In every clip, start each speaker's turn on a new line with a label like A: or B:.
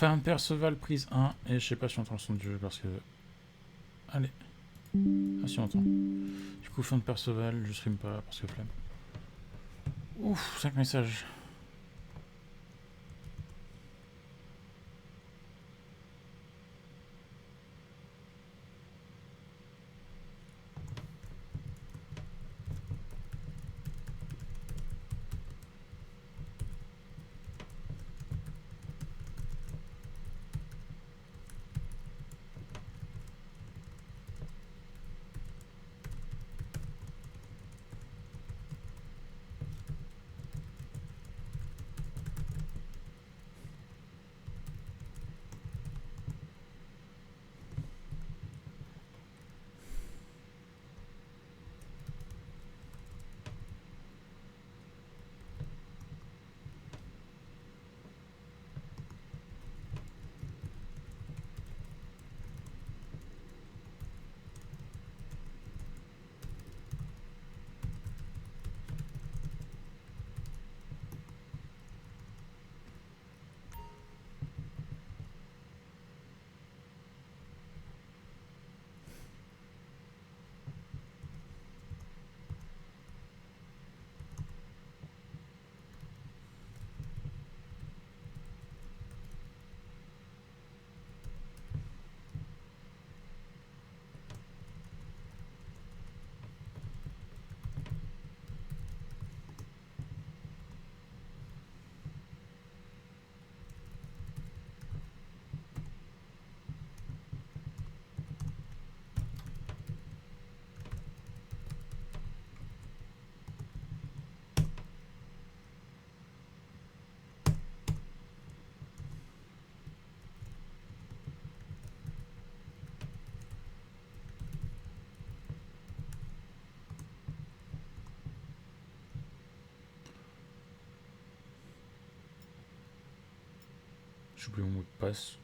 A: Fin Perceval prise 1. Et je sais pas si on entend le son du jeu parce que... Allez. Ah si on entend. Du coup fin de Perceval, je stream pas parce que flemme. Ouf, 5 messages. J'ai oublié mon mot de passe.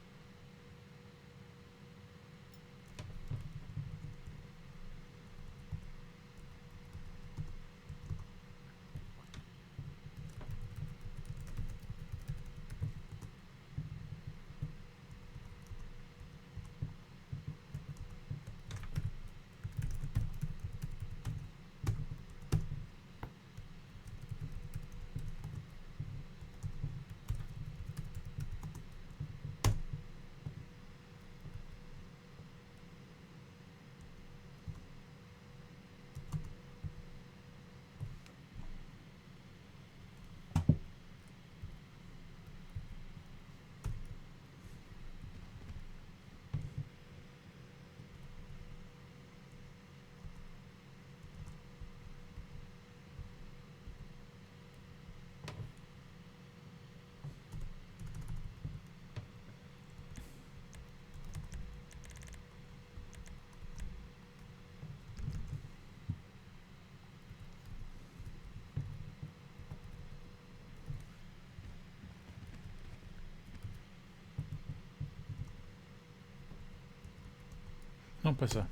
A: Non, pas ça.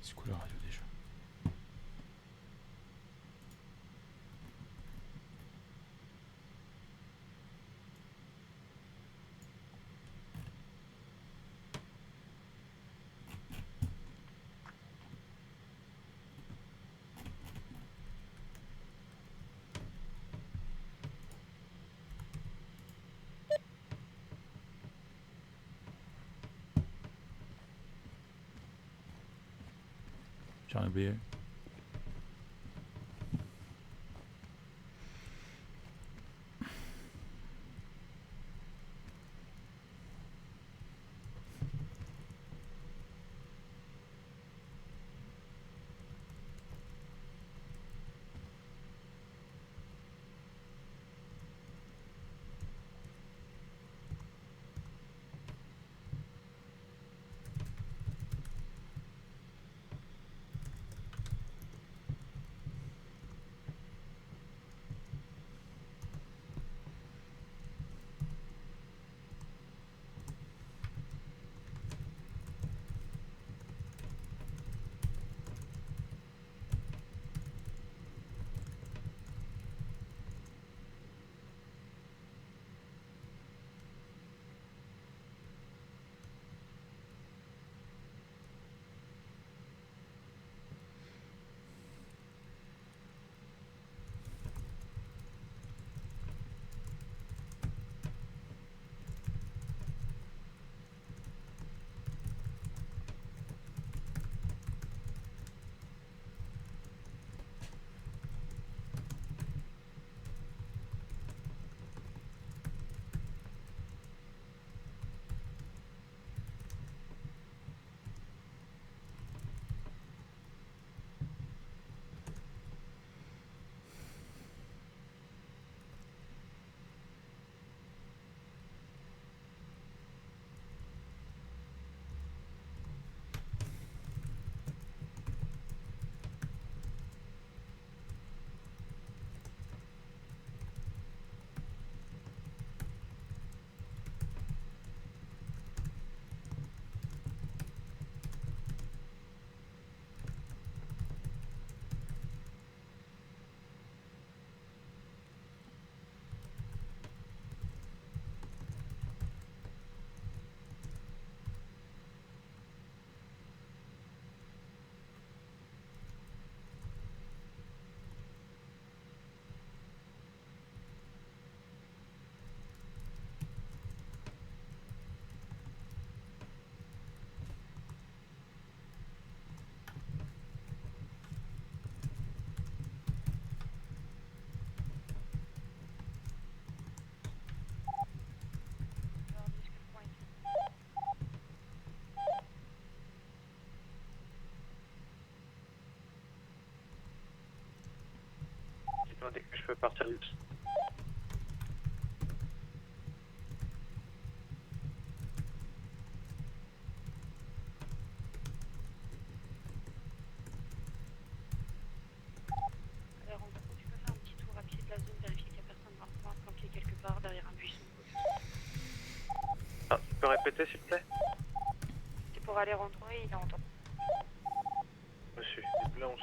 A: C'est quoi la radio déjà? J'ai rien oublié.
B: pouvez partir vite.
C: Alors, en gros, tu peux faire un petit tour rapide de la zone, vérifier qu'il n'y a personne dans le coin, planqué quelque part derrière un buisson.
B: Ah, tu peux répéter s'il te plaît?
C: C'est pour aller rendre, il est en temps.
B: Monsieur, les blanches.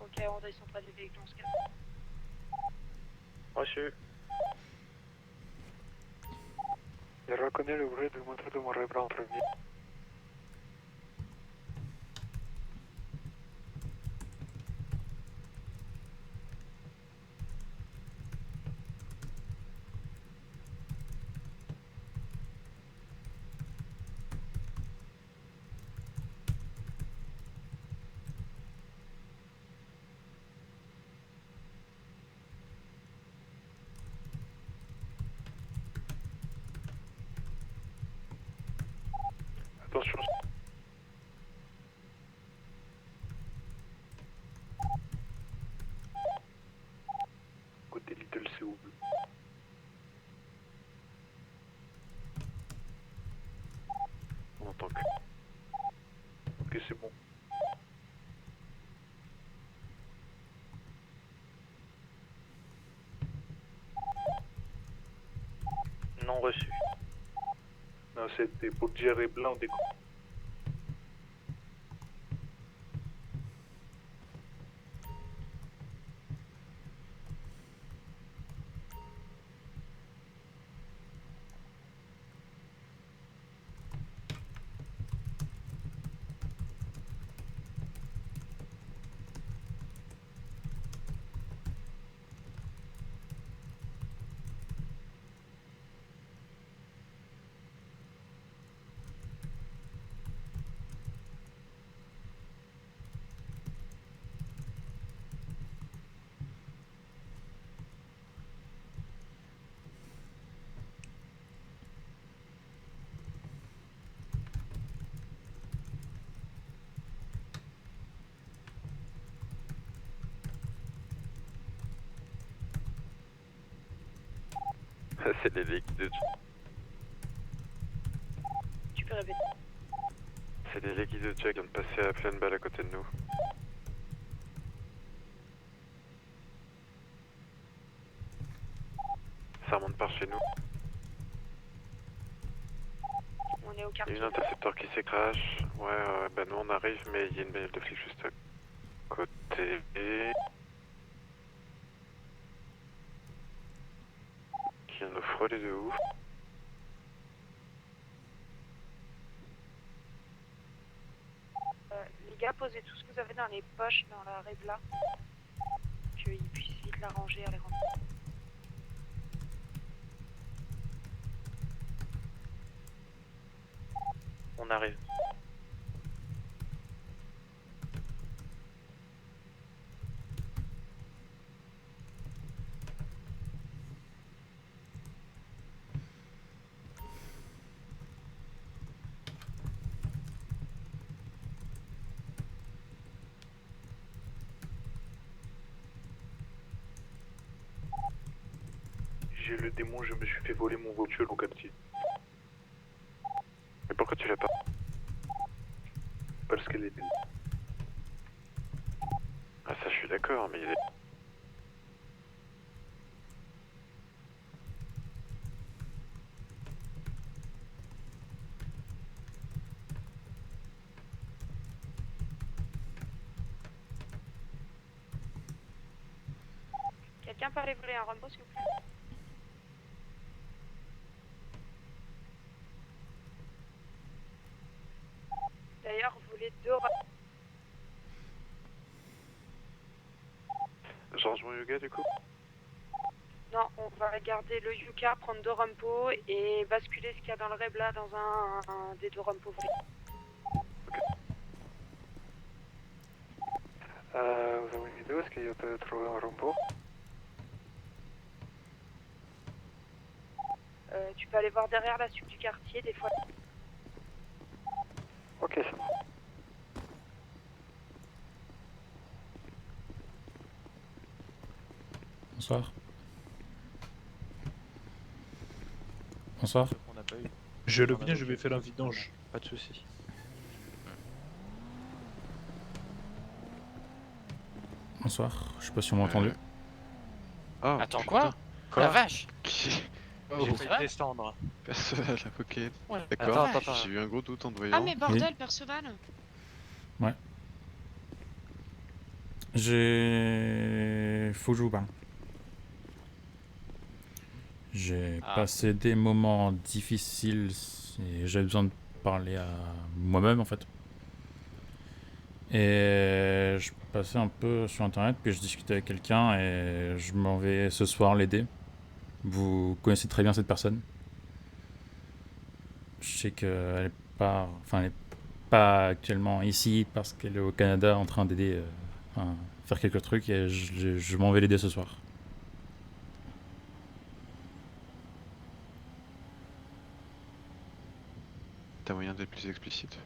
C: Ok, on descend pas des véhicules, on se calme.
B: Reçu.
D: Je reconnais le bruit du moteur de mon reblanc en premier. Attention. Côté Little Seoul. On entend que. Ok, c'est bon.
B: Non reçu.
D: Non, c'était pour Jerry Blanc des coups.
B: C'est les liquides de...
C: Tu peux répéter.
B: C'est les liquides de check qui viennent de passer à pleine balle à côté de nous. Ça remonte par chez nous.
C: On est au
B: Il y a
C: quartier.
B: une intercepteur qui s'écrache. Ouais, bah nous on arrive, mais il y a une bagnole de flic juste à côté. Qui vient nous frôler de ouf.
C: Les gars, posez tout ce que vous avez dans les poches dans la Rebla. Qu'ils puissent vite la ranger à les rendre.
B: On arrive.
D: J'ai le démon, je me suis fait voler mon voiture au quartier.
B: Mais pourquoi tu l'as pas?
D: Parce qu'elle est belle.
B: Ah ça je suis d'accord, mais il est...
C: Quelqu'un peut aller voler un Rambo, s'il vous plaît? D'ailleurs, voler 2 Rambo.
B: Change mon yoga du coup?
C: Non, on va garder le Yuka, prendre 2 Rambo et basculer ce qu'il y a dans le Rebla dans un des 2 Rambo volés.
D: Vous avez une vidéo, est-ce qu'il peut trouver un repos?
C: Tu peux aller voir derrière la suite du quartier, des fois.
D: Ok, c'est bon.
A: Bonsoir. Bonsoir.
E: On n'a pas eu.
F: Je le viens, je vais faire un vidange.
E: Pas de soucis.
A: Bonsoir. Je sais pas si on m'a entendu.
B: Oh,
G: Attends, quoi?
E: Quoi?
G: La vache!
B: Qui
E: J'ai
G: ça
E: failli
G: va
E: descendre.
B: Perceval, ok.
G: Ouais.
B: D'accord,
E: Attends.
B: j'ai eu un gros doute en te voyant.
H: Ah mais bordel, Perceval.
A: Faut que je vous parle. J'ai
G: Ah.
A: passé des moments difficiles et j'ai besoin de parler à moi-même en fait. Et je passais un peu sur internet, puis je discutais avec quelqu'un et je m'en vais ce soir l'aider. Vous connaissez très bien cette personne. Je sais qu'elle est pas, elle est pas actuellement ici parce qu'elle est au Canada en train d'aider, faire quelques trucs et je m'en vais l'aider ce soir.
B: T'as moyen d'être plus explicite?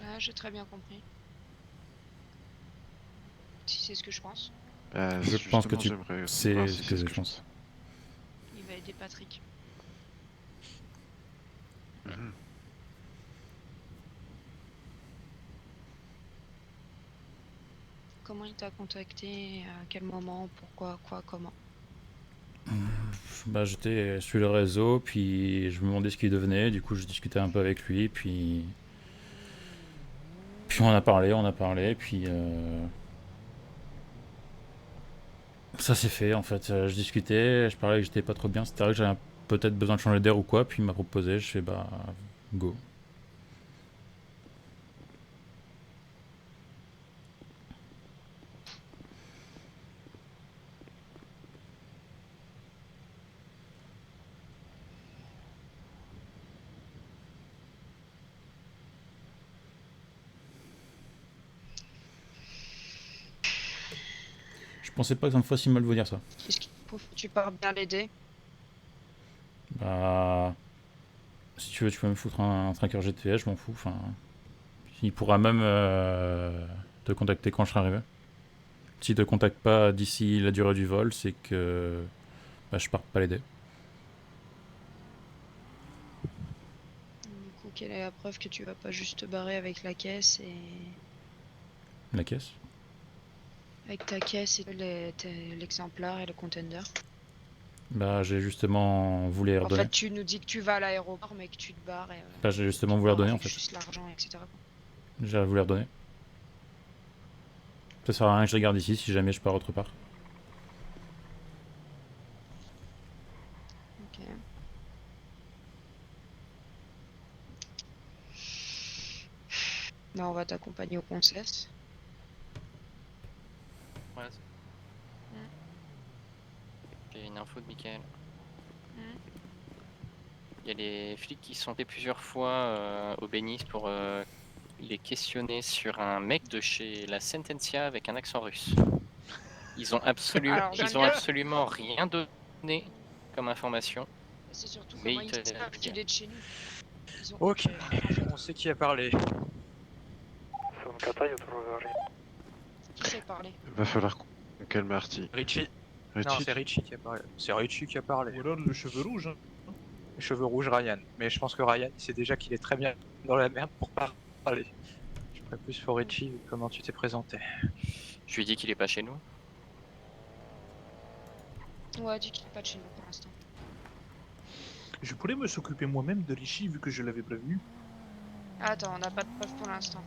H: Ah, j'ai très bien compris. Si c'est ce que je pense,
A: Je pense que
B: justement,
A: tu
B: j'aimerais
A: sais
B: voir
A: ce
B: si
A: que
B: c'est
A: je
B: que
A: pense.
H: il va aider Patrick.
B: Mhm.
H: Comment il t'a contacté? À quel moment? Pourquoi? Quoi? Comment?
A: Bah, j'étais sur le réseau, puis je me demandais ce qu'il devenait, du coup je discutais un peu avec lui, puis on a parlé, puis ça s'est fait en fait. Je discutais, je parlais que j'étais pas trop bien, c'était vrai que j'avais peut-être besoin de changer d'air ou quoi, puis il m'a proposé, je fais bah go. Je pensais pas que ça me fasse si mal de vous dire ça.
H: Qu'est-ce qu'il faut? Tu pars bien l'aider?
A: Bah, si tu veux, tu peux me foutre un tracker GPS, je m'en fous. Enfin, il pourra même te contacter quand je serai arrivé. S'il te contacte pas d'ici la durée du vol, c'est que bah, je pars pas l'aider.
H: Du coup, quelle est la preuve que tu vas pas juste te barrer avec la caisse et...
A: La caisse.
H: Avec ta caisse et l'exemplaire et le contender?
A: Bah, j'ai justement voulu les
H: En
A: redonner.
H: fait, tu nous dis que tu vas à l'aéroport, mais que tu te barres et...
A: Bah, j'ai justement voulu les redonner en
H: avec
A: fait.
H: juste l'argent, etc. quoi.
A: J'ai voulu les redonner. Ça sert à rien que je les garde ici si jamais je pars autre part.
H: Ok. Là, on va t'accompagner au concess.
G: Ouais. J'ai une info de Michael. Il y a les flics qui sont allés plusieurs fois au Bénis pour les questionner sur un mec de chez la Sentencia avec un accent russe. Ils ont
H: Alors, j'aime bien.
G: absolument rien donné comme information.
H: C'est surtout
G: Mais
H: comment
G: il
H: ils
G: te-
H: savent qu'il est de chez nous. Ils ont...
E: Ok, on sait qui a parlé.
D: Sur une cata, il trouve rien.
H: Qui sait parler?
B: Va falloir qu'on calme Artie.
E: Richie. Non,
B: Richie,
E: c'est Richie qui a parlé. C'est Richie qui a parlé.
F: Ou alors le cheveu rouge. Hein.
E: Les cheveux rouges, Ryan. Mais je pense que Ryan, il sait déjà qu'il est très bien dans la merde pour parler. Je ferais plus pour Richie, vu comment tu t'es présenté.
G: Je lui ai dit qu'il est pas chez nous.
H: Ouais, dis qu'il est pas de chez nous pour l'instant.
F: Je pourrais me s'occuper moi-même de Richie vu que je l'avais prévenu.
H: Attends, on n'a pas de preuves pour l'instant.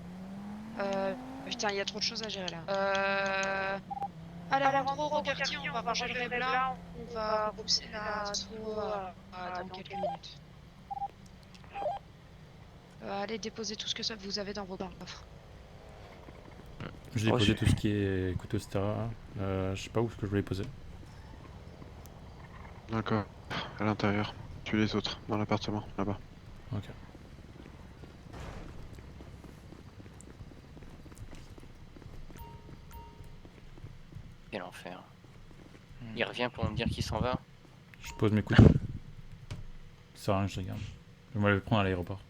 H: Putain, il y a trop de choses à gérer là. Allez, rentre au quartier, on va ranger le Rebla. On va repousser la tour dans quelques minutes. Allez, déposez tout ce que vous avez dans vos coffres.
A: J'ai déposé
E: Reçu.
A: tout ce qui est couteau, etc. Je sais pas où est-ce que je voulais poser.
B: d'accord. À l'intérieur. Tu les autres, dans l'appartement, là-bas.
A: Ok.
G: Quel enfer. Il revient pour me dire qu'il s'en va.
A: Je pose mes couteaux. Ça sert à rien, je regarde. Je vais le prendre à l'aéroport.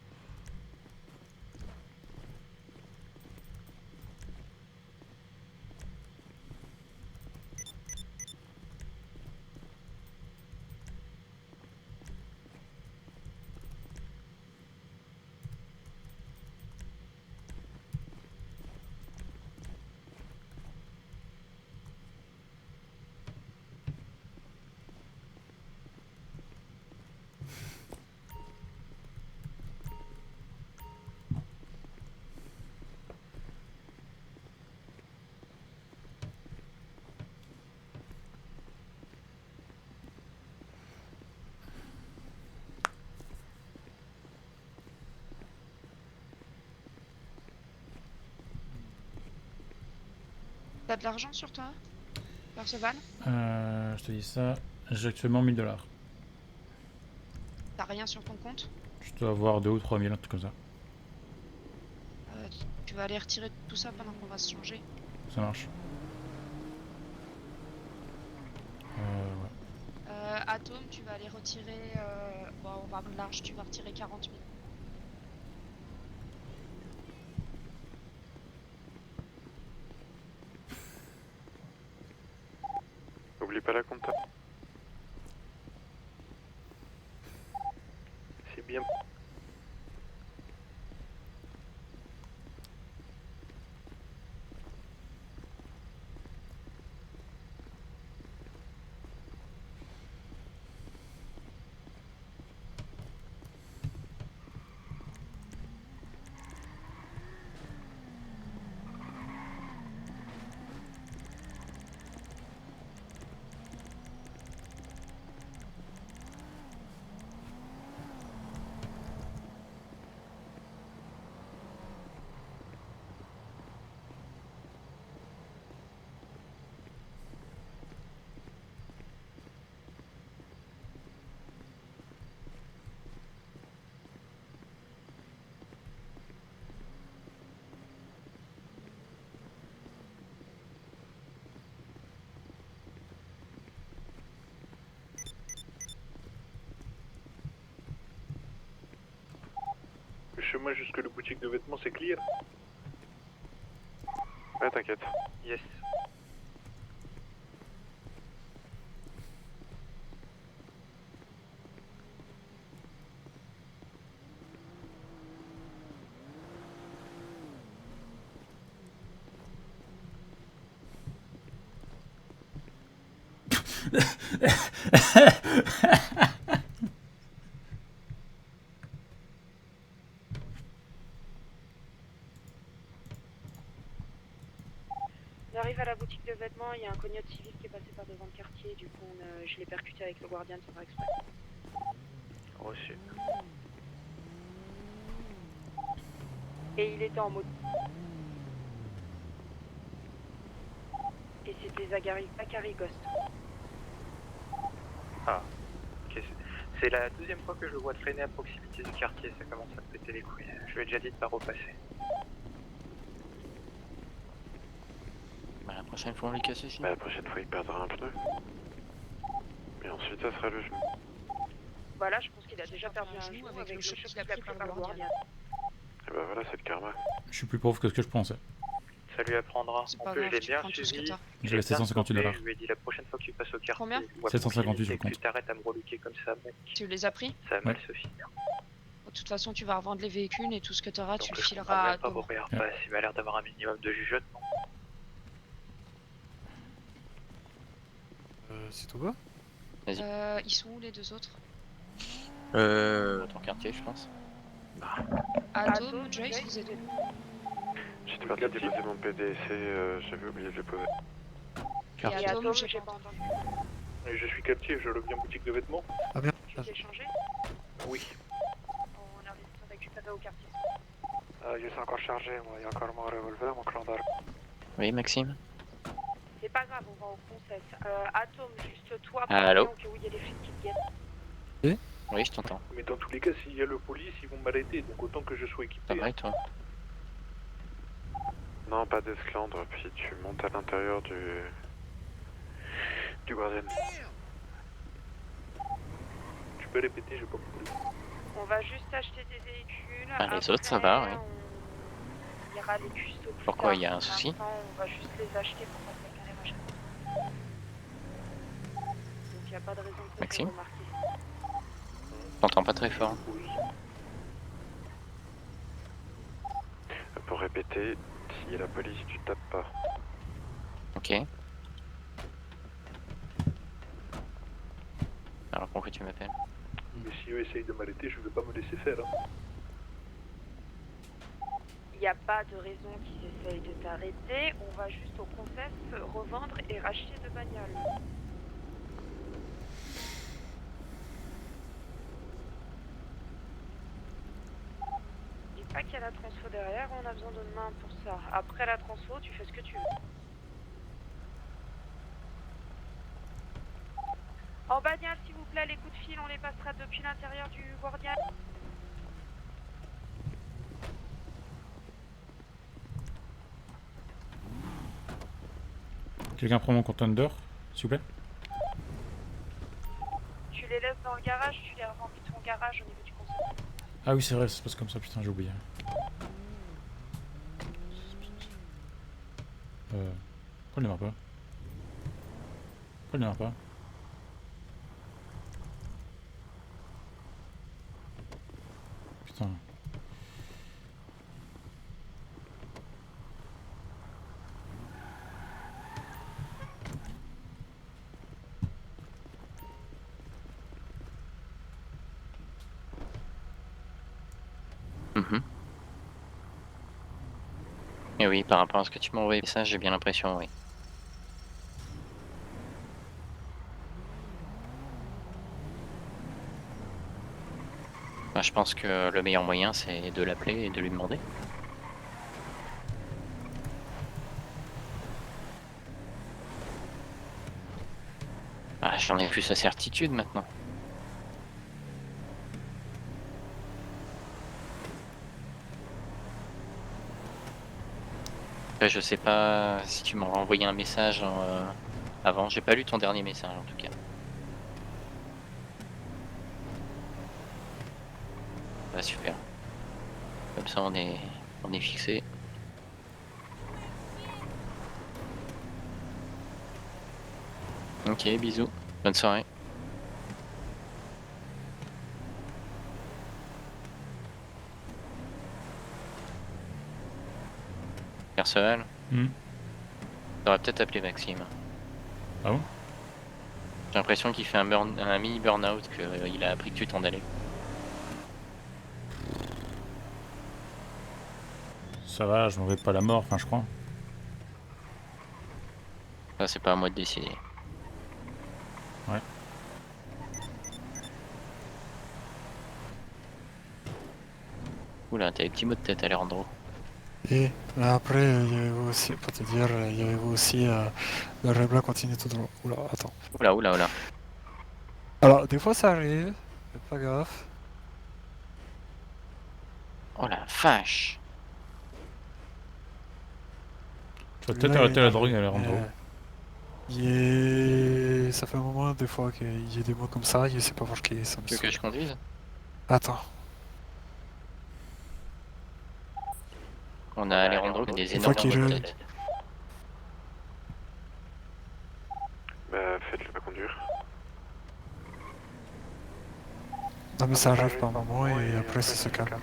H: T'as de l'argent sur toi, Perceval?
A: Je te dis ça. J'ai actuellement 1000 $.
H: T'as rien sur ton compte?
A: Je dois avoir 2 ou 3 000, un truc comme ça.
H: Tu vas aller retirer tout ça pendant qu'on va se changer.
A: Ça marche. Ouais.
H: Atome, tu vas aller retirer... Bon, on va large, tu vas retirer 40 000.
B: N'oublie pas la compta.
D: C'est bien. Le chemin jusque la boutique de vêtements, c'est clear?
B: Ouais, t'inquiète.
E: Yes.
C: On arrive à la boutique de vêtements, il y a un cognat civil qui est passé par devant le quartier, du coup je l'ai percuté avec le Guardian sans faire exprès.
E: Reçu.
C: Et il était en mode. Et c'était Zachary Ghost.
E: Ah. Ok, c'est la deuxième fois que je le vois traîner à proximité du quartier, ça commence à me péter les couilles. Je lui ai déjà dit de pas repasser.
G: Bah, la prochaine fois on lui casse ici.
B: Bah, la prochaine fois, il perdra un pneu. Et ensuite, ça sera le genou.
C: Voilà, je pense qu'il a déjà perdu un
H: genou
C: genou
H: avec
C: avec
H: le choc
C: choc
H: qu'il a pris par le Guardian.
B: Et bah voilà, c'est le karma.
A: Je suis plus pauvre que ce que je pensais.
E: Ça lui apprendra.
H: C'est
E: En
H: pas
E: plus, je
H: grave,
E: l'ai
H: tu
E: bien
H: prends tout ce que
E: suivi.
H: t'as.
A: J'ai resté 158 $.
E: Je lui ai dit la prochaine fois que tu passes au quartier,
H: Combien?
E: ou à
A: 758, je
E: proximité,
A: compte.
E: que tu t'arrêtes à me relooker comme ça, mec.
H: Tu les as pris?
E: Ça va mal
A: Ouais.
E: se finir.
H: De toute façon, tu vas revendre les véhicules et tout ce que t'auras, tu
E: Donc
H: le
E: je comprends
H: fileras à
E: même pas
H: Atome.
E: vos réarpasse, il m'a l'air d'avoir un minimum de jugeote, non?
I: C'est tout bas?
H: Ils sont où les deux autres?
G: Dans ton quartier, je pense.
H: Atome, Joyce, vous êtes où?
B: J'étais parti déposer mon PDC, j'avais oublié de le poser.
H: Et Atome, j'ai pas entendu.
D: Et je suis captif, je reviens boutique de vêtements.
I: Ah merde.
C: Tu t'es changé?
D: Oui.
C: On arrive de récupérer au quartier.
D: Je suis encore chargé, moi. Il y a encore mon revolver, mon clan d'armes.
G: Oui, Maxime.
C: C'est pas grave, on va au concert. Atome, juste toi,
G: Allô?
C: au cas où il y a des flics qui te guettent.
G: Oui, je t'entends.
D: Mais dans tous les cas, s'il y a le police, ils vont m'arrêter, donc autant que je sois
G: Ça
D: équipé.
G: va et toi?
B: Non, pas d'esclandre, puis tu montes à l'intérieur du du Guardian.
D: Tu peux répéter, j'ai pas compris.
C: On va juste acheter des véhicules.
G: Ah, les
C: Après,
G: autres, ça va, oui.
C: On ira les custos plus
G: Pourquoi,
C: tard.
G: il y a un
C: Pour
G: souci?
C: l'instant, on va juste les acheter pour pas quelqu'un les rachète. Donc il n'y a pas de raison de se faire
G: Maxime?
C: remarquer.
G: T'entends pas très fort.
B: Pour répéter, si la police, tu tapes pas.
G: Ok. Alors pourquoi tu m'appelles?
D: Mais si eux essayent de m'arrêter, je vais pas me laisser faire. Hein.
C: Il n'y a pas de raison qu'ils essayent de t'arrêter. On va juste au concession revendre et racheter de bagnoles. Dis pas qu'il y a la transfo derrière, on a besoin de main pour ça. Après la transfo, tu fais ce que tu veux. En bagnole, s'il vous plaît, les coups de fil, on les passera depuis l'intérieur du Guardian.
A: Quelqu'un prend mon contender, s'il vous plaît?
C: Tu les laisses dans le garage, tu les remplis ton garage au niveau du concession.
A: Ah oui, c'est vrai, ça se passe comme ça, putain, j'ai oublié. Pourquoi il démarre pas? Pourquoi il démarre pas? Putain.
G: Et oui, par rapport à ce que tu m'as envoyé, ça, j'ai bien l'impression, oui. Bah, je pense que le meilleur moyen, c'est de l'appeler et de lui demander. Ah, j'en ai plus sa certitude maintenant. Après, je sais pas si tu m'auras envoyé un message avant. J'ai pas lu ton dernier message en tout cas. Bah super. Comme ça on est fixé. Ok, bisous. Bonne soirée. Perceval, t'aurais peut-être appelé Maxime.
A: Ah bon?
G: J'ai l'impression qu'il fait un mini burn-out, qu'il a appris que tu t'en allais.
A: Ça va, je m'en vais pas la mort, enfin je crois.
G: Ça c'est pas à moi de décider.
A: Ouais.
G: Oula, t'as des petits mots de tête, Alejandro.
I: Et après, il y avait aussi, pour te dire, il y avait aussi le reblanc continue tout droit. Oula, attends.
G: Oula.
I: Alors, des fois ça arrive, fais pas gaffe.
G: Oh la vache.
A: Tu vas peut-être arrêter la drogue, Alejandro.
I: Ça fait un moment, des fois, qu'il y a des mots comme ça, je sais pas pour qui ça me
G: Tu veux que je conduise?
I: Attends.
G: On a Alejandro qui a des
I: Des fois
G: énormes
I: qu'il
G: mots de
I: je-
G: tête.
B: Bah, faites-le pas conduire.
I: Non mais ça arrive par moment et après ça se calme.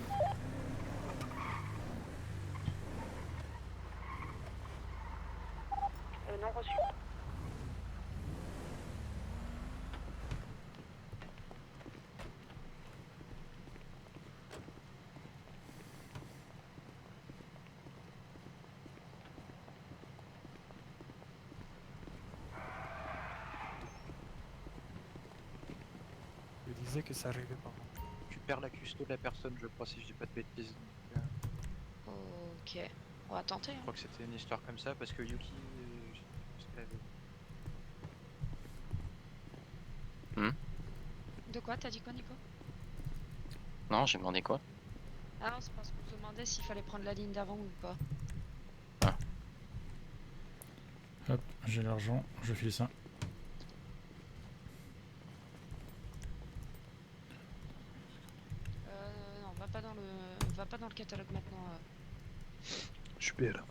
C: Non reçu.
I: Je disais que ça arrivait par moment.
E: Tu perds la custo de la personne, je crois, si je dis pas de bêtises. Donc,
H: Ok, on va tenter.
E: je crois que c'était une histoire comme ça parce que Yuki, je sais plus ce qu'elle avait.
H: De quoi? T'as dit quoi, Nico?
G: Non, j'ai demandé quoi?
H: Ah non, c'est parce qu'on se demandait s'il fallait prendre la ligne d'avant ou pas.
A: Hop, j'ai l'argent, je file ça.
H: va pas dans le catalogue maintenant.
F: Super.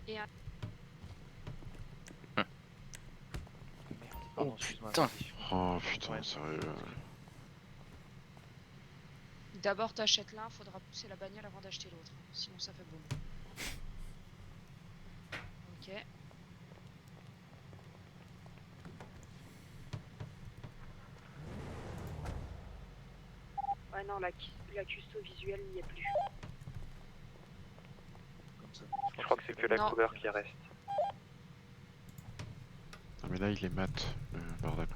H: Et un-
E: Pardon,
G: Oh,
E: excuse-moi,
G: putain.
E: vas-y.
B: Oh putain,
E: Ouais.
B: sérieux.
H: D'abord t'achètes l'un, faudra pousser la bagnole avant d'acheter l'autre, hein, sinon ça fait boum. Ok.
C: Ouais, non, la custo visuelle n'y est plus.
F: Comme ça.
B: Je crois que c'est que la
H: Non.
B: couleur qui reste.
J: Non mais là il est mat, bordel.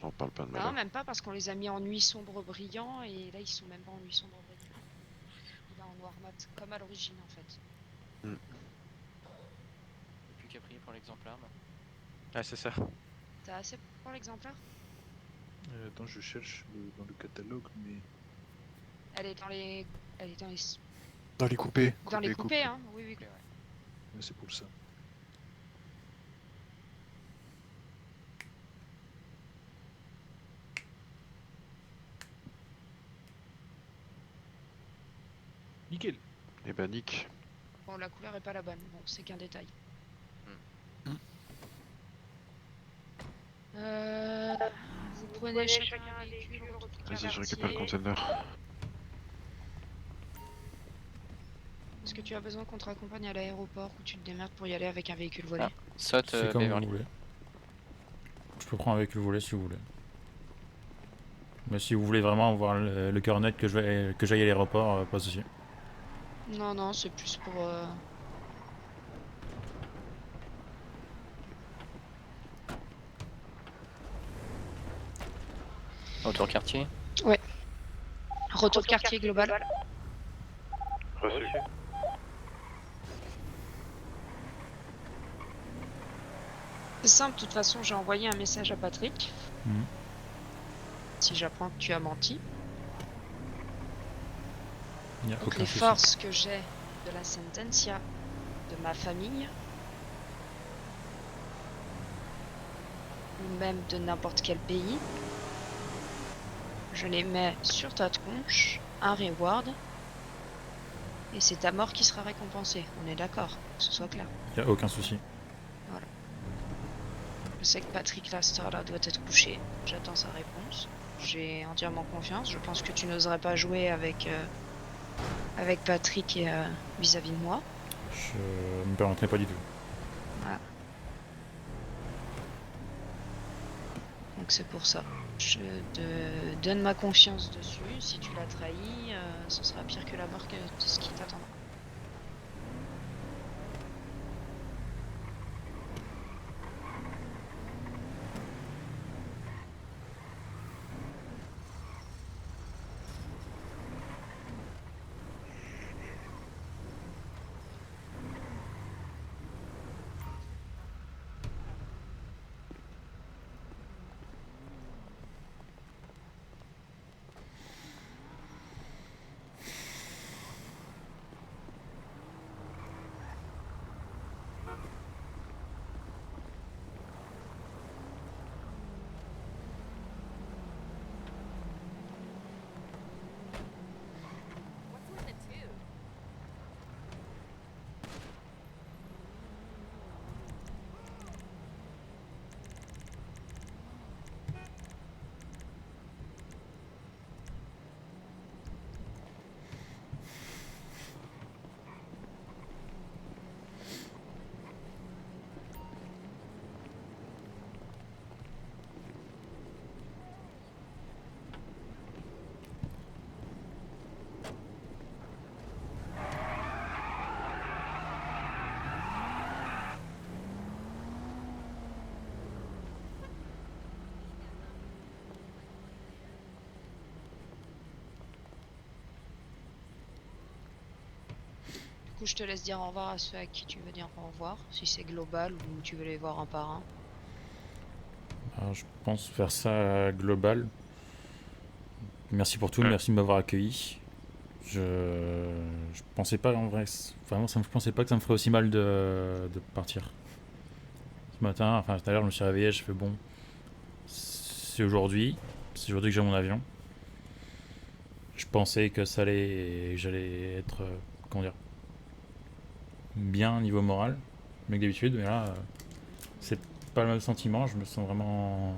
J: On parle pas de
H: Non,
J: malheur.
H: même pas parce qu'on les a mis en nuit sombre brillant et là ils sont même pas en nuit sombre brillant. Il est en noir mat, comme à l'origine en fait.
G: Plus qu'à prier pour l'exemplaire.
E: Ouais, c'est ça.
H: T'as assez pour l'exemplaire?
F: Attends, je cherche dans le catalogue, mais...
H: Elle est dans les. Elle est dans les.
I: Dans les coupés.
H: Dans les
J: Coupé,
H: coupés, hein? Oui, oui.
F: Ouais, c'est pour ça. Nickel.
J: Eh ben nick.
H: Bon, la couleur est pas la bonne. Bon, c'est qu'un détail. Vous prenez chacun un véhicule.
J: Vas-y, je récupère le container.
H: Est-ce que tu as besoin qu'on te raccompagne à l'aéroport ou tu te démerdes pour y aller avec un véhicule volé?
G: Ah. Saute
A: C'est comme vous
G: Beverly.
A: voulez. Je peux prendre avec le volet si vous voulez. Mais si vous voulez vraiment avoir le cœur net que j'aille à l'aéroport, pas de souci.
H: Non, non, c'est plus pour.
G: Autour quartier.
H: Retour quartier global.
B: Reçu.
H: C'est simple, de toute façon, j'ai envoyé un message à Patrick.
A: Mhm.
H: Si j'apprends que tu as menti.
A: Il n'y a
H: Donc
A: aucun
H: les
A: souci.
H: forces que j'ai de la Sentencia, de ma famille, ou même de n'importe quel pays, je les mets sur ta tronche, un reward, et c'est ta mort qui sera récompensée. On est d'accord, que ce soit clair.
A: Il n'y a aucun souci.
H: Je sais que Patrick Laster là doit être couché. J'attends sa réponse. J'ai entièrement confiance. Je pense que tu n'oserais pas jouer avec Patrick vis-à-vis de moi.
A: Je me permettrai pas du tout.
H: Voilà. Donc c'est pour ça. Je te donne ma confiance dessus. Si tu l'as trahi, ce sera pire que la mort que de ce qui t'attendra. Du coup, je te laisse dire au revoir à ceux à qui tu veux dire au revoir, si c'est global ou tu veux les voir un par un.
A: Alors, je pense faire ça global. Merci pour tout, merci de m'avoir accueilli. Je pensais pas en vrai. Vraiment, je pensais pas que ça me ferait aussi mal de partir. Ce matin, enfin tout à l'heure, je me suis réveillé, je fais bon. C'est aujourd'hui que j'ai mon avion. Je pensais que ça allait, que j'allais être, comment dire, bien niveau moral, mieux que d'habitude, mais là, c'est pas le même sentiment. Je me sens vraiment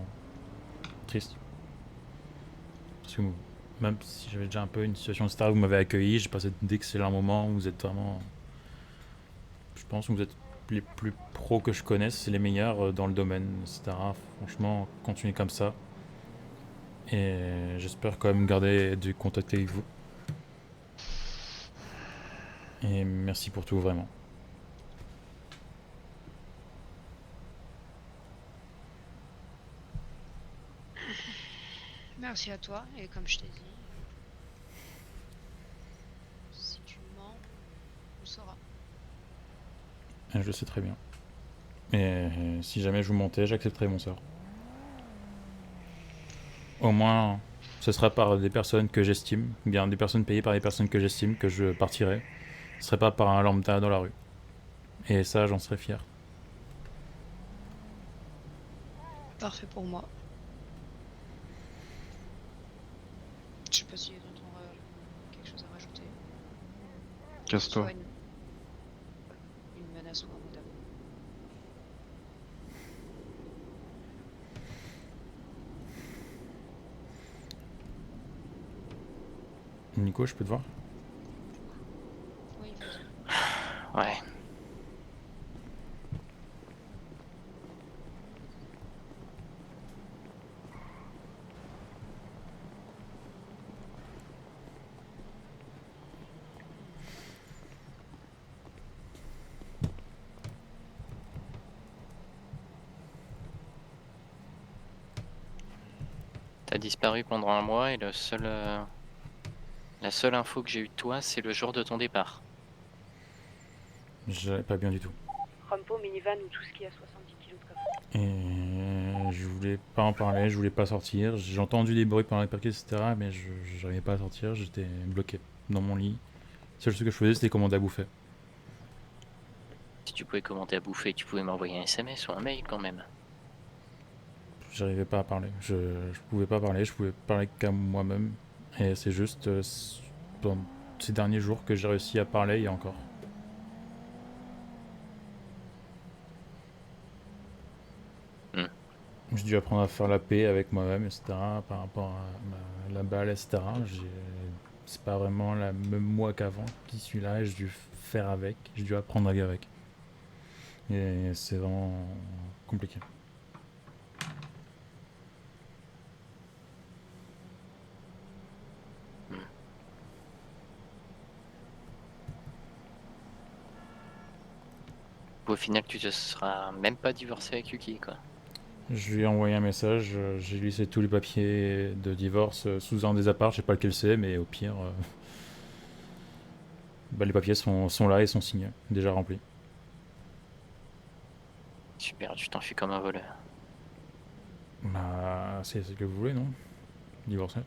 A: triste. Parce que même si j'avais déjà un peu une situation de star où vous m'avez accueilli, j'ai passé d'excellents moments où vous êtes vraiment. Je pense que vous êtes les plus pros que je connaisse, c'est les meilleurs dans le domaine, etc. Franchement, continuez comme ça. Et j'espère quand même garder du contact avec vous. Et merci pour tout, vraiment.
H: Merci à toi, et comme je t'ai dit, si tu mens, on le saura.
A: Je le sais très bien. Et si jamais je vous mentais, j'accepterai mon sort. Au moins, ce sera par des personnes que j'estime, bien des personnes payées par des personnes que j'estime que je partirai. Ce serait pas par un lambda dans la rue. Et ça, j'en serais fier.
H: Parfait pour moi. Je sais pas si tonton aura quelque chose à rajouter.
J: Casse-toi.
H: Soit une menace ou un mot d'amour.
A: Nico, je peux te voir?
H: Oui, vas-y.
G: Ouais. T'as disparu pendant un mois et la seule info que j'ai eue de toi, c'est le jour de ton départ.
A: J'allais pas bien du tout.
C: Rampo, minivan ou tout ce qui a 70 kilos de coffre.
A: Et je voulais pas en parler, je voulais pas sortir. J'ai entendu des bruits pendant les parquets, etc. Mais j'arrivais pas à sortir, j'étais bloqué dans mon lit. Le seul truc que je faisais, c'était commander à bouffer.
G: Si tu pouvais commenter à bouffer, tu pouvais m'envoyer un SMS ou un mail quand même.
A: J'arrivais pas à parler. Je pouvais pas parler, je pouvais parler qu'à moi-même. Et c'est juste dans ces derniers jours que j'ai réussi à parler et encore. J'ai dû apprendre à faire la paix avec moi-même, etc. Par rapport à la balle, etc. C'est pas vraiment le même moi qu'avant qui suis là et j'ai dû faire avec. J'ai dû apprendre à vivre avec. Et c'est vraiment compliqué.
G: Au final, tu te seras même pas divorcé avec Yuki, quoi.
A: Je lui ai envoyé un message, j'ai laissé tous les papiers de divorce sous un des apparts, je sais pas lequel c'est, mais au pire, les papiers sont là et sont signés, déjà remplis.
G: Super, tu t'enfuis comme un voleur.
A: Bah, c'est ce que vous voulez, non? Divorcer.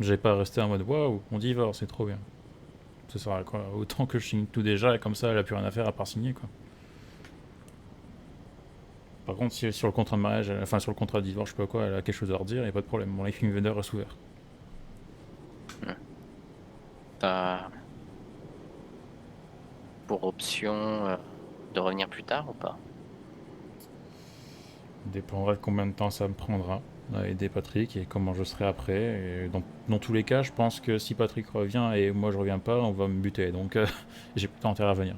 A: J'avais pas resté en mode waouh, on divorce, c'est trop bien. Ça sert à quoi? Autant que je signe tout déjà et comme ça elle a plus rien à faire à part signer, quoi. Par contre, si sur le contrat de mariage, enfin sur le contrat de divorce, je sais pas quoi, elle a quelque chose à redire, y a pas de problème. Mon life invader reste ouvert.
G: T'as pour option de revenir plus tard ou pas?
A: Dépendra de combien de temps ça me prendra à aider Patrick et comment je serai après. Et dans tous les cas, je pense que si Patrick revient et moi je reviens pas, on va me buter. Donc j'ai plutôt intérêt à venir.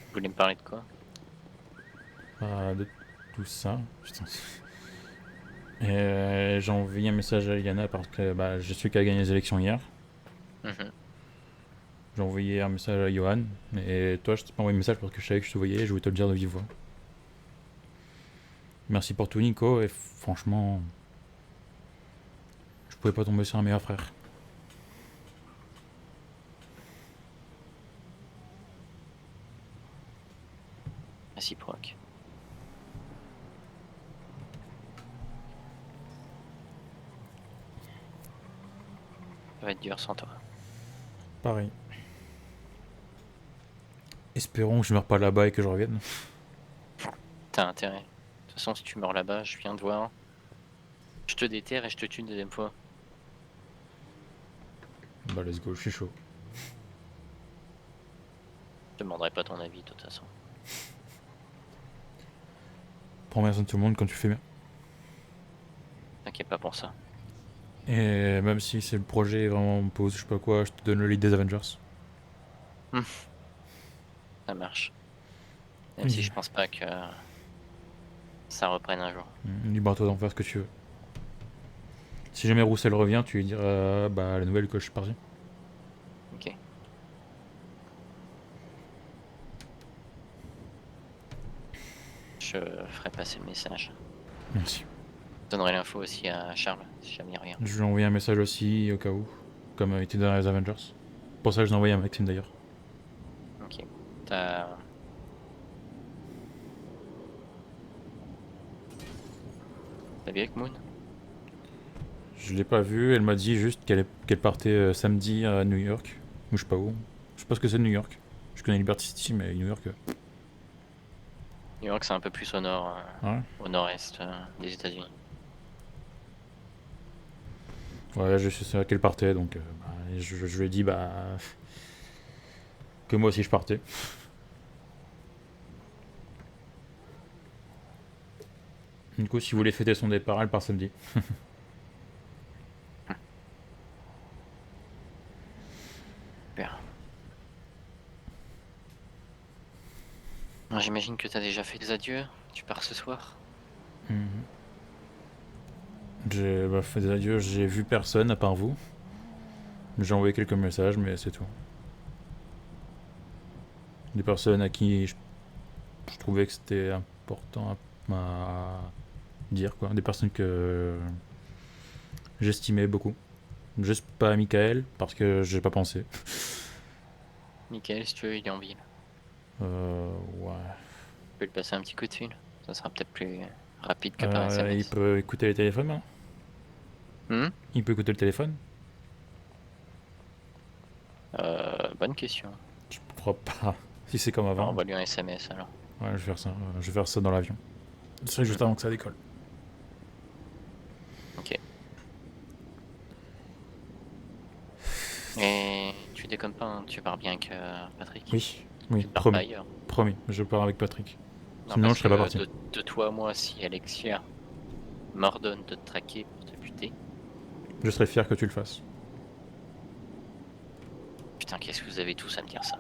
G: Vous voulez me parler de quoi?
A: De tout ça. Putain. Et j'ai envoyé un message à Eliana parce que je suis qui a gagné les élections hier. J'ai envoyé un message à Johan. Et toi, je t'ai pas envoyé un message parce que je savais que je te voyais et je voulais te le dire de vive voix. Merci pour tout, Nico. Et franchement, je pouvais pas tomber sur un meilleur frère.
G: réciproque. Ça va être dur sans toi.
A: Pareil. Espérons que je meurs pas là-bas et que je revienne.
G: T'as intérêt. De toute façon, si tu meurs là-bas, je viens de voir. Je te déterre et je te tue une deuxième fois.
A: Bah let's go, je suis chaud.
G: Je demanderai pas ton avis de toute façon.
A: Prends bien soin de tout le monde quand tu fais bien.
G: T'inquiète pas pour ça.
A: Et même si c'est le projet vraiment en pause, je sais pas quoi, je te donne le lead des Avengers.
G: Ça marche. Même si je pense pas que ça reprenne un jour.
A: Libre-toi d'en faire ce que tu veux. Si jamais Roussel revient, tu lui diras bah la nouvelle que je suis parti.
G: Ok. Je ferai passer le message.
A: Merci.
G: Je donnerai l'info aussi à Charles, si jamais il revient.
A: Je lui ai envoyé un message aussi au cas où, comme il était dans les Avengers. Pour ça je l'ai envoyé à Maxime d'ailleurs.
G: Ok. T'as vu avec Moon?
A: Je l'ai pas vue, elle m'a dit juste qu'elle partait samedi à New York. Ou je sais pas où. Je sais pas ce que c'est de New York. Je connais Liberty City mais New York...
G: New York, c'est un peu plus au nord,
A: Ouais.
G: au nord-est des États-Unis.
A: Ouais, je sais qu'elle partait donc bah, je lui ai dit bah que moi aussi je partais. Du coup, si vous voulez fêter son départ, elle part samedi.
G: Super. J'imagine que t'as déjà fait des adieux. Tu pars ce soir.
A: J'ai fait des adieux, j'ai vu personne à part vous. J'ai envoyé quelques messages, mais c'est tout. Des personnes à qui je trouvais que c'était important à dire, quoi. Des personnes que j'estimais beaucoup. Juste pas Michael, parce que j'ai pas pensé.
G: Michael, si tu veux, il est en ville.
A: Ouais.
G: Tu peux lui passer un petit coup de fil. Ça sera peut-être plus rapide que par
A: Il
G: SMS.
A: peut écouter les téléphones maintenant. Il peut écouter le téléphone.
G: Bonne question.
A: Je crois pas. Si c'est comme
G: On
A: avant.
G: va lui un SMS alors.
A: Ouais, je vais faire ça. Je vais faire ça dans l'avion. Ce serait juste avant que ça décolle.
G: Ok. Et tu déconnes pas, hein, tu pars bien avec Patrick.
A: Oui,
G: Tu pars pas
A: promis.
G: ailleurs.
A: Promis, je pars avec Patrick.
G: Non,
A: Sinon,
G: parce
A: je serais pas
G: que
A: parti.
G: De toi à moi, si Alexia m'ordonne de te traquer pour te buter.
A: Je serais fier que tu le fasses.
G: Putain, qu'est-ce que vous avez tous à me dire ça?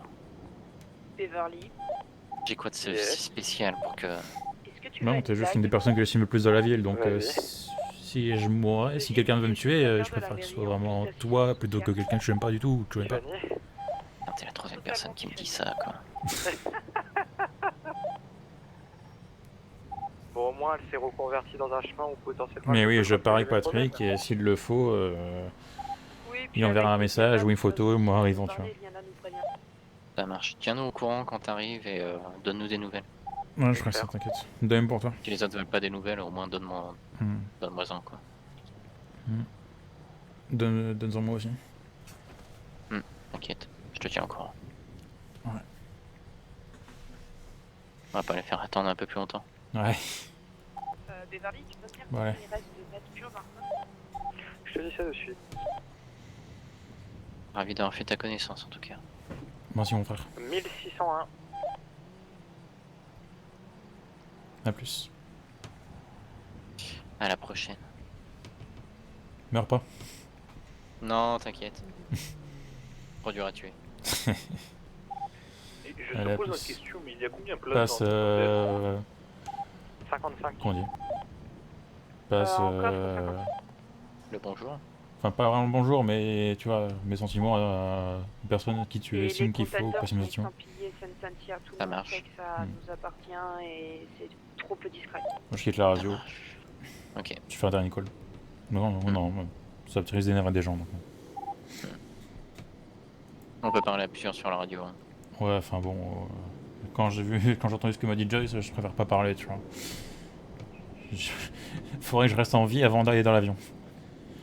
C: Beverly,
G: J'ai quoi de si
B: Yes.
G: spécial pour que...
C: est-ce que tu
A: Non,
C: as
A: t'es
C: une
A: juste une
C: blague
A: des personnes que j'estime le plus dans la ville, donc
B: Vas-y.
A: si je mourrais, si quelqu'un veut me tuer, je préfère que ce soit vraiment toi plutôt que quelqu'un que je n'aime pas du tout ou que je n'aime pas.
B: Giovanni,
G: Putain, t'es la troisième personne qui me dit ça, quoi.
D: Bon, au moins, elle s'est reconvertie dans un chemin où potentiellement...
A: Mais
D: elle
A: oui,
D: peut
A: je
D: pas
A: pars avec
D: poser le
A: Patrick
D: problème.
A: et s'il le faut,
C: Oui, puis
A: il enverra
C: avec
A: un message ou une
C: Liana,
A: photo,
C: si
A: moi
C: tu veux
A: arrivant,
C: nous
A: tu vois.
C: parler, Liana nous prévient.
G: Ça marche. Tiens-nous au courant quand t'arrives et donne-nous des nouvelles.
A: Ouais, je ferai ça, t'inquiète. De même pour toi.
G: Si les autres veulent pas des nouvelles, au moins donne-moi-en, quoi.
A: Donne-en moi aussi.
G: T'inquiète, je te tiens au courant.
A: Ouais.
G: On va pas les faire attendre un peu plus longtemps.
A: Ouais.
C: Beverly, tu peux me dire
A: Ouais.
C: combien il reste de Mercure maintenant?
D: Je te dis ça de suite.
G: Ravi d'avoir fait ta connaissance en tout cas.
A: Merci mon frère.
D: 1601.
A: A plus.
G: À la prochaine.
A: Meurs pas.
G: Non, t'inquiète. Trop dur à tuer.
F: Et je
A: Allez, à
F: te pose la
A: plus.
F: question, mais il y a combien de places
A: Passe.
F: dans
D: 55.
A: Comment on dit Passe.
C: En coffre,
G: Le bonjour.
A: Enfin, pas vraiment le bonjour, mais tu vois, mes sentiments à une personne à qui tu
C: Et
A: estimes
C: les
A: qu'il faut
C: contenders
A: passer mes
C: sont
A: sentiments.
C: estampillés Sententia, tout
G: Ça
C: le monde
G: marche.
C: sait que ça nous appartient et c'est trop peu discret.
A: Moi, je quitte la radio,
G: Ok.
A: tu fais un dernier call. Non, ça risque d'énerver des gens. Donc.
G: On peut parler à plusieurs sur la radio. Hein.
A: Ouais, enfin bon. Quand j'ai entendu ce que m'a dit Joyce, je préfère pas parler, tu vois. Faudrait que je reste en vie avant d'aller dans l'avion.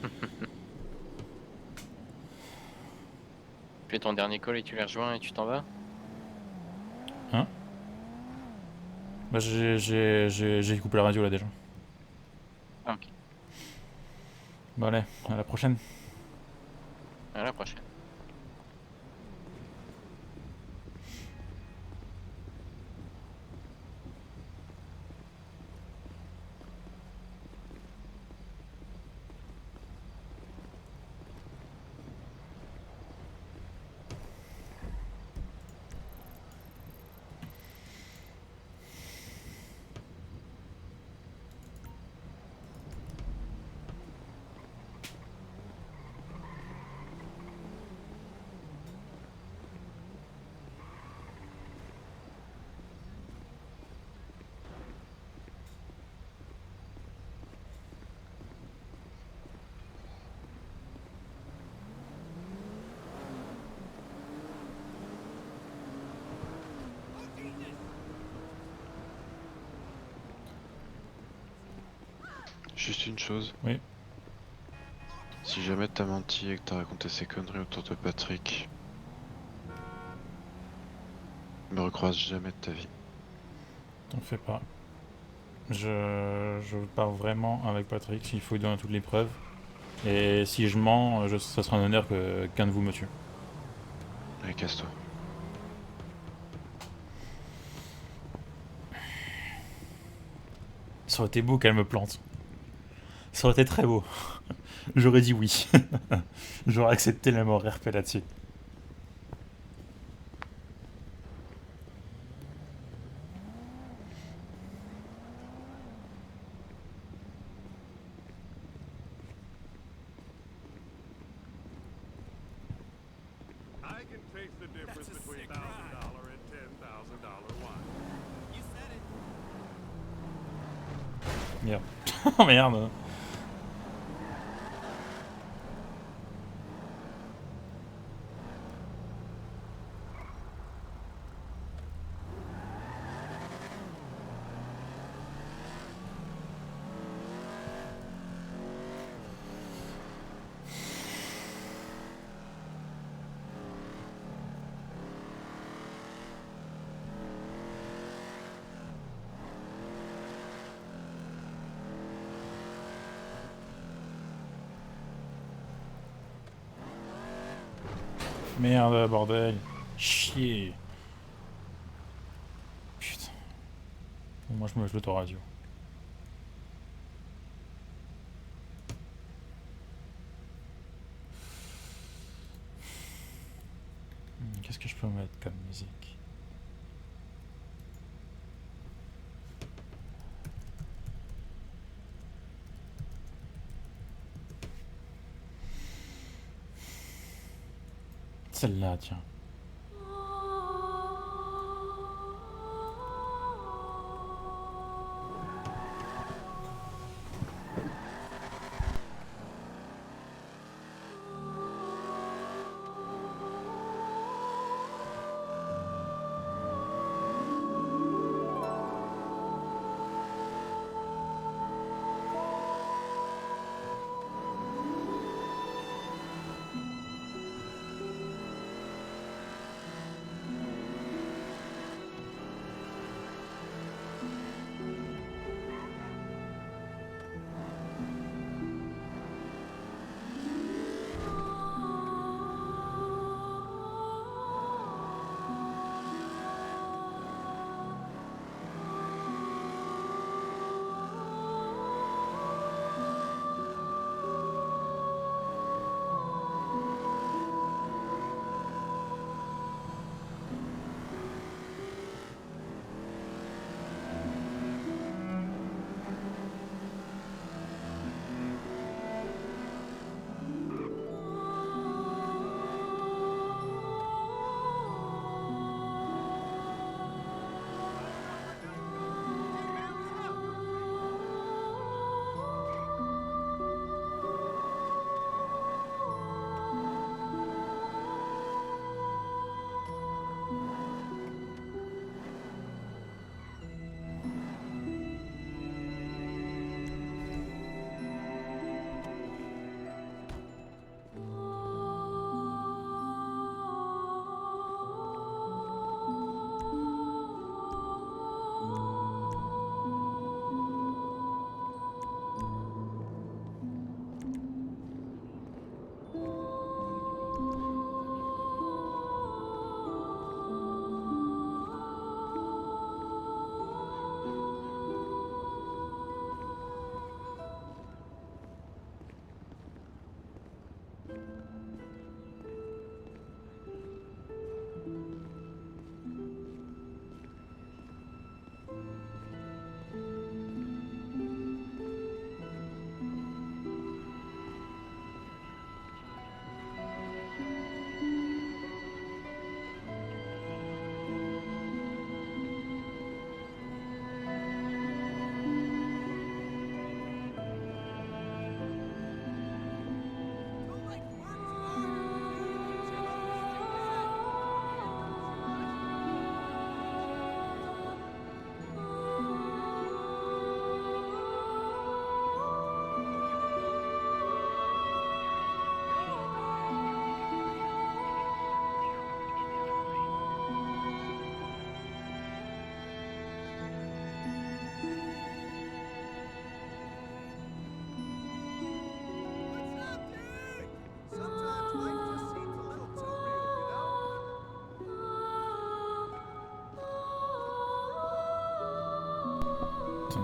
G: Tu fais ton dernier call et tu les rejoins et tu t'en vas?
A: Hein? Bah j'ai coupé la radio là déjà.
G: Ah, ok.
A: Bon allez, à la prochaine.
G: À la prochaine.
J: Juste une chose.
A: Oui.
J: Si jamais t'as menti et que t'as raconté ces conneries autour de Patrick, me recroise jamais de ta vie.
A: T'en fais pas. Je pars vraiment avec Patrick s'il faut lui donner toutes les preuves. Et si je mens, ça sera un honneur qu'un de vous me tue.
J: Allez, casse-toi.
A: Ça aurait été beau qu'elle me plante. Ça aurait été très beau. J'aurais dit oui. J'aurais accepté la mort RP là-dessus. Merde. Oh merde. Merde, bordel. Chier. Putain. Bon, moi je me lève l'autoradio. Qu'est-ce que je peux mettre comme musique? Celle-là, tiens.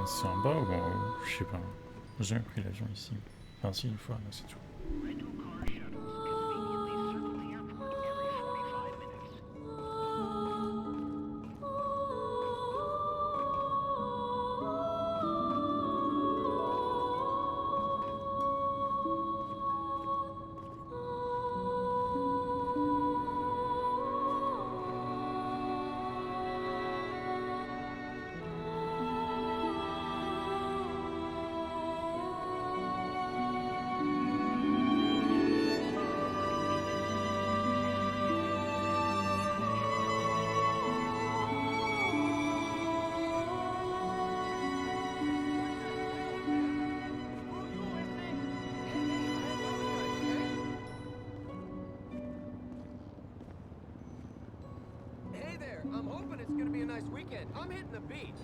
A: C'est en bas ou en haut? Je sais pas. J'ai jamais pris l'avion ici. Enfin si, une fois, mais c'est tout.
K: Hey there, I'm hoping it's gonna be a nice weekend. I'm hitting the beach.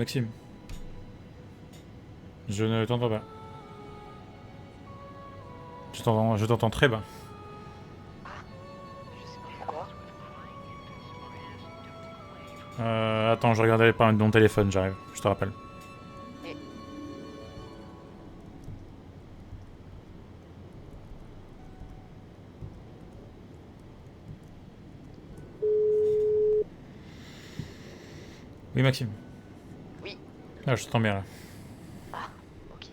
A: Maxime. Je ne t'entends pas. Je t'entends très bas.
L: Je sais pas pourquoi.
A: Attends, je regardais par mon téléphone, j'arrive, je te rappelle.
L: Et...
A: Oui, Maxime.
L: Oui.
A: Ah, je t'entends bien là.
L: Ah, ok.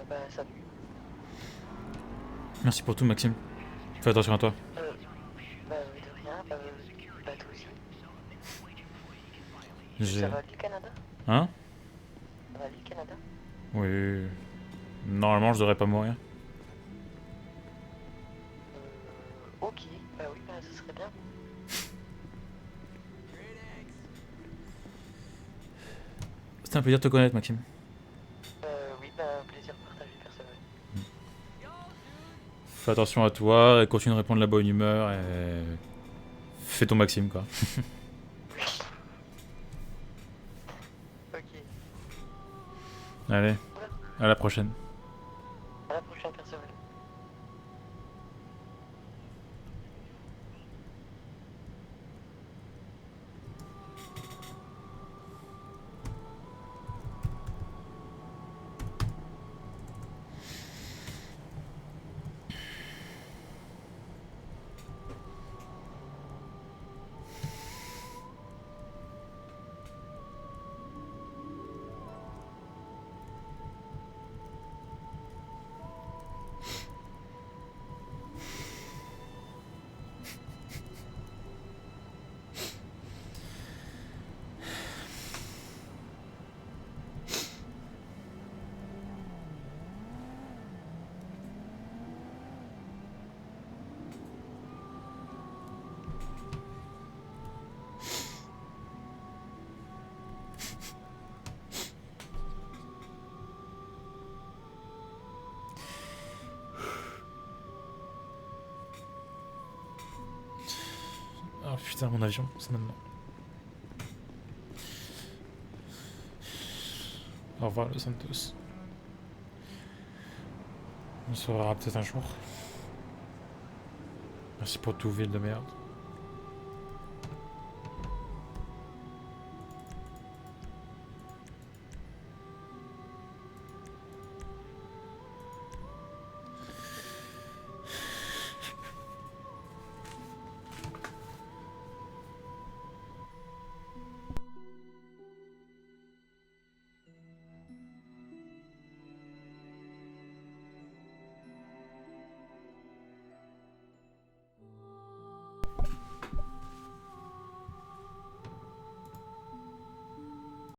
L: Bah, salut.
A: Merci pour tout, Maxime. Fais attention à toi.
L: Bah, de rien, bah toi aussi.
A: J'ai...
L: Ça va aller le Canada?
A: Hein?
L: Ça va aller le Canada?
A: Oui. Normalement, je devrais pas mourir.
L: Ok, bah oui, bah ça serait bien.
A: C'était un plaisir de te connaître, Maxime.
L: Oui, bah plaisir partagé, personnel.
A: Fais attention à toi, et continue de répondre de la bonne humeur, et... Fais ton Maxime, quoi.
L: Ok.
A: Allez, à la prochaine.
L: À la prochaine, personnel.
A: Oh putain, mon avion, c'est maintenant. Au revoir, Los Santos. On se reverra peut-être un jour. Merci pour tout, ville de merde.